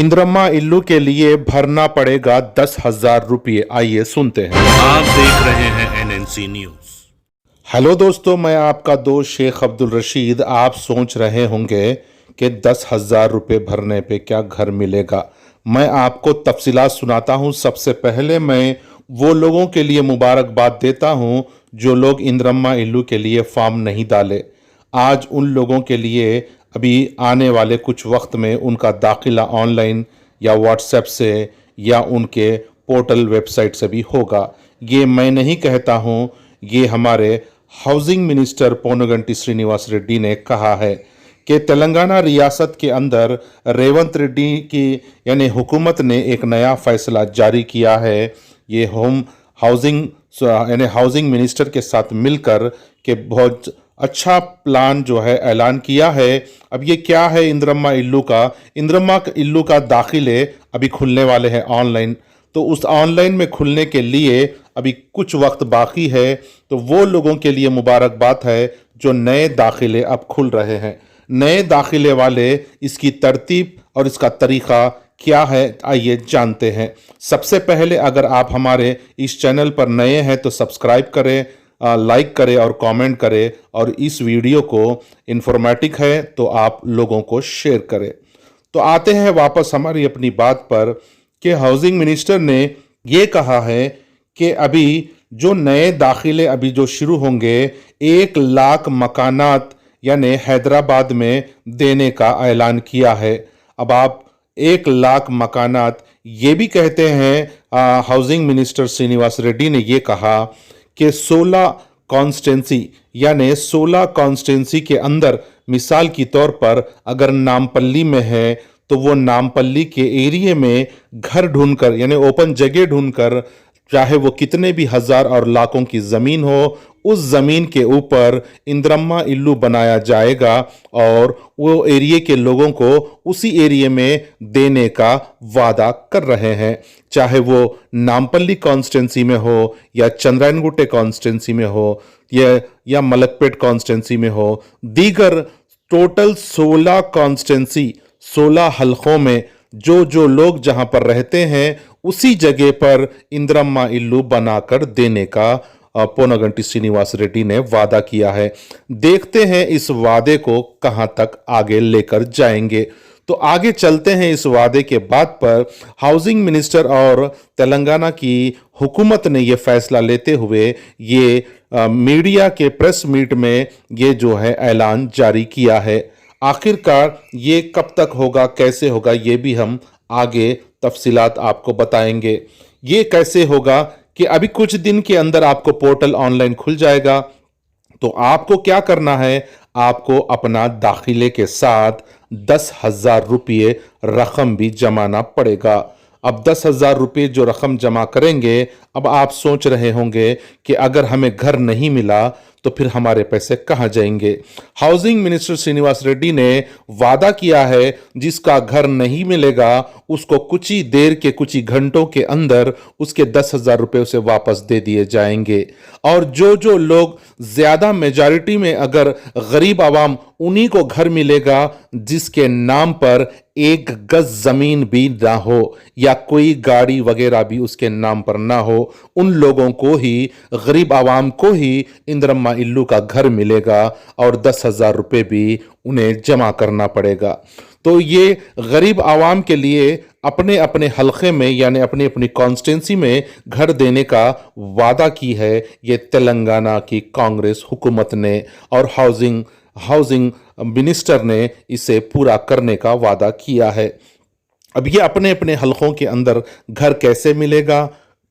इंद्रम्मा इल्लू के लिए भरना पड़ेगा 10,000 रुपये। आइए सुनते हैं। आप देख रहे हैं एनएनसी न्यूज। हेलो दोस्तों, मैं आपका दोस्त शेख अब्दुल रशीद। आप सोच रहे होंगे कि 10,000 रुपये भरने पे क्या घर मिलेगा। मैं आपको तफसीलात सुनाता हूँ। सबसे पहले मैं वो लोगों के लिए मुबारकबाद देता हूँ जो लोग इंद्रम्मा इल्लू के लिए फॉर्म नहीं डाले। आज उन लोगों के लिए अभी आने वाले कुछ वक्त में उनका दाखिला ऑनलाइन या व्हाट्सएप से या उनके पोर्टल वेबसाइट से भी होगा। ये मैं नहीं कहता हूँ, ये हमारे हाउसिंग मिनिस्टर पोनुगंटी श्रीनिवास रेड्डी ने कहा है कि तेलंगाना रियासत के अंदर रेवंत रेड्डी की यानी हुकूमत ने एक नया फैसला जारी किया है। ये होम हाउसिंग यानी हाउसिंग मिनिस्टर के साथ मिलकर के बहुत अच्छा प्लान जो है ऐलान किया है। अब ये क्या है इंद्रम्मा इल्लू का दाखिले अभी खुलने वाले हैं ऑनलाइन। तो उस ऑनलाइन में खुलने के लिए अभी कुछ वक्त बाकी है। तो वो लोगों के लिए मुबारकबाद है जो नए दाखिले अब खुल रहे हैं। नए दाखिले वाले इसकी तरतीब और इसका तरीक़ा क्या है आइए जानते हैं। सबसे पहले अगर आप हमारे इस चैनल पर नए हैं तो सब्सक्राइब करें, लाइक करें और कमेंट करें, और इस वीडियो को इन्फॉर्मेटिव है तो आप लोगों को शेयर करें। तो आते हैं वापस हमारी अपनी बात पर कि हाउसिंग मिनिस्टर ने ये कहा है कि अभी जो नए दाखिले अभी जो शुरू होंगे 1 लाख मकानात यानी हैदराबाद में देने का ऐलान किया है। अब आप 1 लाख मकानात ये भी कहते हैं, हाउसिंग मिनिस्टर श्रीनिवास रेड्डी ने ये कहा कि 16 कॉन्स्टेंसी यानी 16 कॉन्स्टेंसी के अंदर मिसाल की तौर पर अगर नामपल्ली में है तो वो नामपल्ली के एरिया में घर ढूंढकर यानी ओपन जगह ढूंढकर, चाहे वो कितने भी हजार और लाखों की ज़मीन हो, उस ज़मीन के ऊपर इंद्रम्मा इल्लू बनाया जाएगा और वो एरिया के लोगों को उसी एरिया में देने का वादा कर रहे हैं। चाहे वो नामपल्ली कॉन्स्टेंसी में हो या चंद्रायनगुट्टे कॉन्स्टेंसी में हो या मलकपेट कॉन्स्टेंसी में हो, दीगर टोटल 16 कॉन्स्टेंसी 16 हलकों में जो लोग जहां पर रहते हैं उसी जगह पर इंद्रम्मा इल्लू बनाकर देने का पोनुगंटी श्रीनिवास रेड्डी ने वादा किया है। देखते हैं इस वादे को कहां तक आगे लेकर जाएंगे। तो आगे चलते हैं इस वादे के बाद पर। हाउसिंग मिनिस्टर और तेलंगाना की हुकूमत ने यह फैसला लेते हुए ये मीडिया के प्रेस मीट में ये जो है ऐलान जारी किया है। आखिरकार ये कब तक होगा, कैसे होगा, ये भी हम आगे तफसीलात आपको बताएंगे। ये कैसे होगा कि अभी कुछ दिन के अंदर आपको पोर्टल ऑनलाइन खुल जाएगा। तो आपको क्या करना है, आपको अपना दाखिले के साथ 10,000 रुपये रकम भी जमाना पड़ेगा। अब 10,000 रुपये जो रकम जमा करेंगे, अब आप सोच रहे होंगे कि अगर हमें घर नहीं मिला तो फिर हमारे पैसे कहाँ जाएंगे। हाउसिंग मिनिस्टर श्रीनिवास रेड्डी ने वादा किया है जिसका घर नहीं मिलेगा उसको कुछ ही देर के कुछ ही घंटों के अंदर उसके 10,000 रुपये उसे वापस दे दिए जाएंगे। और जो लोग ज्यादा मेजॉरिटी में अगर गरीब आवाम, उन्हीं को घर मिलेगा जिसके नाम पर 1 गज जमीन भी ना हो या कोई गाड़ी वगैरह भी उसके नाम पर ना हो, उन लोगों को ही, गरीब आवाम को ही इंद्रम्मा इल्लू का घर मिलेगा और 10,000 रुपये भी उन्हें जमा करना पड़ेगा। तो ये गरीब आवाम के लिए अपने अपने हलके में यानी अपनी अपनी कॉन्स्टिट्यूंसी में घर देने का वादा की है ये तेलंगाना की कांग्रेस हुकूमत ने, और हाउसिंग मिनिस्टर ने इसे पूरा करने का वादा किया है। अब ये अपने अपने हलकों के अंदर घर कैसे मिलेगा,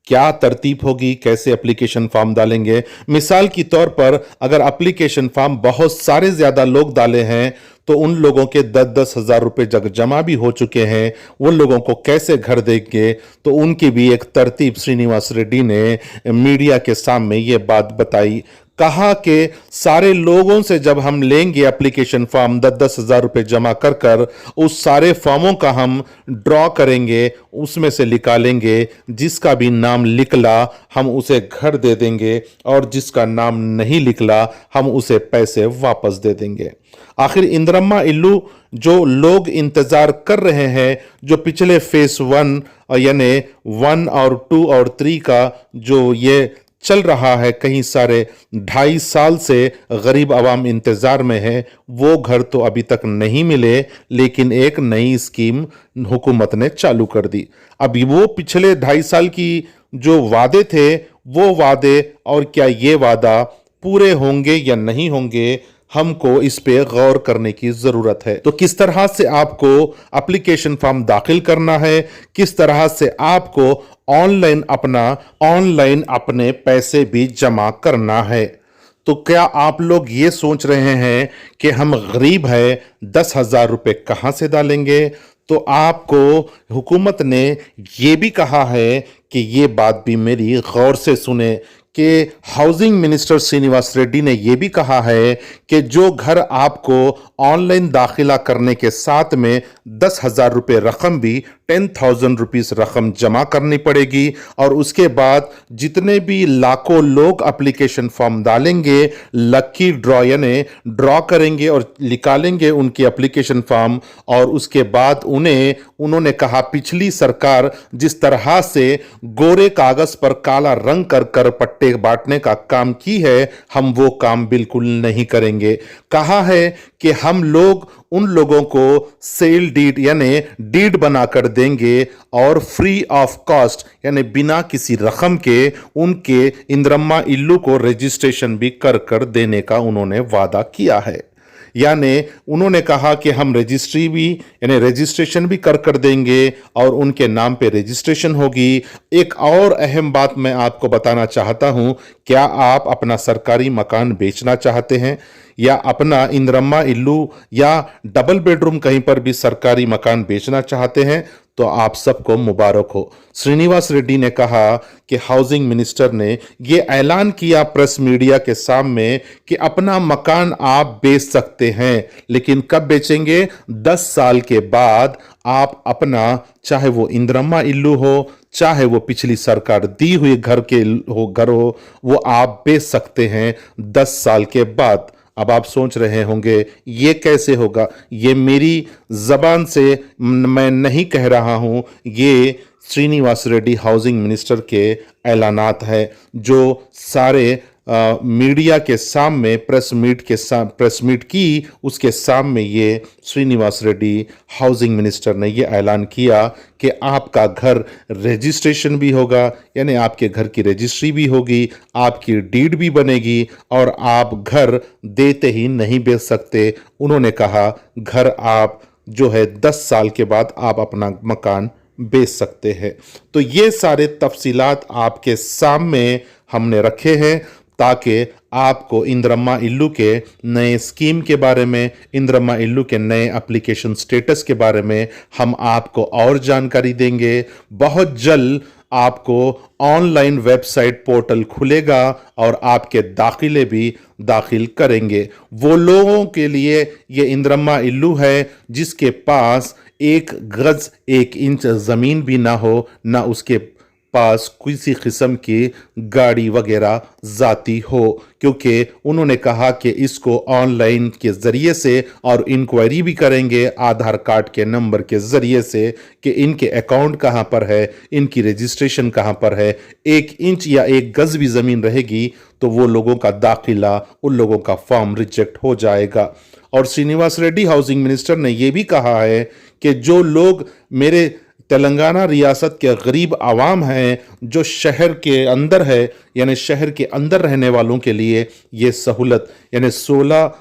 क्या तरतीब होगी, कैसे एप्लीकेशन फॉर्म डालेंगे। मिसाल की तौर पर अगर एप्लीकेशन फॉर्म बहुत सारे ज़्यादा लोग डाले हैं तो उन लोगों के 10-10 हज़ार रुपये जब जमा भी हो चुके हैं, उन लोगों को कैसे घर देंगे, तो उनकी भी एक तरतीब श्रीनिवास रेड्डी ने मीडिया के सामने ये बात बताई। कहा कि सारे लोगों से जब हम लेंगे एप्लीकेशन फॉर्म 10-10 हज़ार रुपये जमा कर कर उस सारे फॉर्मों का हम ड्रॉ करेंगे, उसमें से निकालेंगे, जिसका भी नाम निकला हम उसे घर दे देंगे और जिसका नाम नहीं निकला हम उसे पैसे वापस दे देंगे। आखिर इंदिरम्मा इल्लू जो लोग इंतजार कर रहे हैं, जो पिछले फेस 1 यानी 1 और 2 और 3 का जो ये चल रहा है, कहीं सारे 2.5 साल से गरीब आवाम इंतजार में है, वो घर तो अभी तक नहीं मिले, लेकिन एक नई स्कीम हुकूमत ने चालू कर दी। अभी वो पिछले 2.5 साल की जो वादे थे, वो वादे और क्या ये वादा पूरे होंगे या नहीं होंगे, हमको इस पे गौर करने की जरूरत है। तो किस तरह से आपको एप्लीकेशन फॉर्म दाखिल करना है, किस तरह से आपको ऑनलाइन अपने पैसे भी जमा करना है। तो क्या आप लोग ये सोच रहे हैं कि हम गरीब हैं, 10 हज़ार रुपये कहाँ से डालेंगे? तो आपको हुकूमत ने ये भी कहा है कि ये बात भी मेरी गौर से सुने कि हाउसिंग मिनिस्टर श्रीनिवास रेड्डी ने यह भी कहा है कि जो घर आपको ऑनलाइन दाखिला करने के साथ में 10 हज़ार रुपये रकम भी 10,000 रुपीस रकम जमा करनी पड़ेगी और उसके बाद जितने भी लाखों लोग एप्लीकेशन फॉर्म डालेंगे, लकी ड्रॉ यानी ड्रॉ करेंगे और निकालेंगे उनकी एप्लीकेशन फॉर्म। और उसके बाद उन्होंने कहा पिछली सरकार जिस तरह से गोरे कागज पर काला रंग कर कर पट्टे बांटने का काम की है, हम वो काम बिल्कुल नहीं करेंगे। कहा है कि हम लोग उन लोगों को सेल डीड यानी डीड बनाकर देंगे और फ्री ऑफ कॉस्ट यानी बिना किसी रकम के उनके इंदिरम्मा इल्लू को रजिस्ट्रेशन भी कर देने का उन्होंने वादा किया है। यानी उन्होंने कहा कि हम रजिस्ट्रेशन भी कर देंगे और उनके नाम पे रजिस्ट्रेशन होगी। एक और अहम बात मैं आपको बताना चाहता हूं, क्या आप अपना सरकारी मकान बेचना चाहते हैं या अपना इंदिरम्मा इल्लू या डबल बेडरूम कहीं पर भी सरकारी मकान बेचना चाहते हैं, तो आप सबको मुबारक हो। श्रीनिवास रेड्डी ने कहा कि हाउसिंग मिनिस्टर ने यह ऐलान किया प्रेस मीडिया के सामने कि अपना मकान आप बेच सकते हैं, लेकिन कब बेचेंगे? 10 साल के बाद आप अपना, चाहे वो इंदिरम्मा इल्लू हो, चाहे वो पिछली सरकार दी हुई घर हो, वो आप बेच सकते हैं 10 साल के बाद। अब आप सोच रहे होंगे ये कैसे होगा? ये मेरी जबान से मैं नहीं कह रहा हूं, ये श्रीनिवास रेड्डी हाउसिंग मिनिस्टर के ऐलानात है जो सारे मीडिया के सामने प्रेस मीट की उसके सामने ये श्रीनिवास रेड्डी हाउसिंग मिनिस्टर ने ये ऐलान किया कि आपका घर रजिस्ट्रेशन भी होगा, यानी आपके घर की रजिस्ट्री भी होगी, आपकी डीड भी बनेगी और आप घर देते ही नहीं बेच सकते। उन्होंने कहा घर आप जो है 10 साल के बाद आप अपना मकान बेच सकते हैं। तो ये सारे तफसीलात आपके सामने हमने रखे हैं ताकि आपको इंदिरम्मा इल्लू के नए स्कीम के बारे में, इंदिरम्मा इल्लू के नए एप्लीकेशन स्टेटस के बारे में हम आपको और जानकारी देंगे। बहुत जल्द आपको ऑनलाइन वेबसाइट पोर्टल खुलेगा और आपके दाखिले भी दाखिल करेंगे। वो लोगों के लिए ये इंदिरम्मा इल्लू है जिसके पास 1 गज 1 इंच ज़मीन भी ना हो, ना उसके पास किसी किस्म की गाड़ी वगैरह जाती हो, क्योंकि उन्होंने कहा कि इसको ऑनलाइन के ज़रिए से और इंक्वायरी भी करेंगे आधार कार्ड के नंबर के ज़रिए से कि इनके अकाउंट कहाँ पर है, इनकी रजिस्ट्रेशन कहाँ पर है। 1 इंच या 1 गज भी ज़मीन रहेगी तो वो लोगों का दाखिला, उन लोगों का फॉर्म रिजेक्ट हो जाएगा। और श्रीनिवास रेड्डी हाउसिंग मिनिस्टर ने यह भी कहा है कि जो लोग मेरे तेलंगाना रियासत के गरीब आवाम हैं जो शहर के अंदर है, यानी शहर के अंदर रहने वालों के लिए ये सहूलत, यानी 16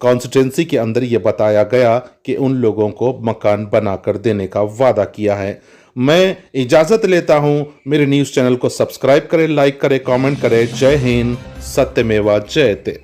कॉन्स्टिट्यूंसी के अंदर ये बताया गया कि उन लोगों को मकान बनाकर देने का वादा किया है। मैं इजाज़त लेता हूं। मेरे न्यूज़ चैनल को सब्सक्राइब करें, लाइक करें, कमेंट करें। जय हिंद, सत्यमेवा जयते।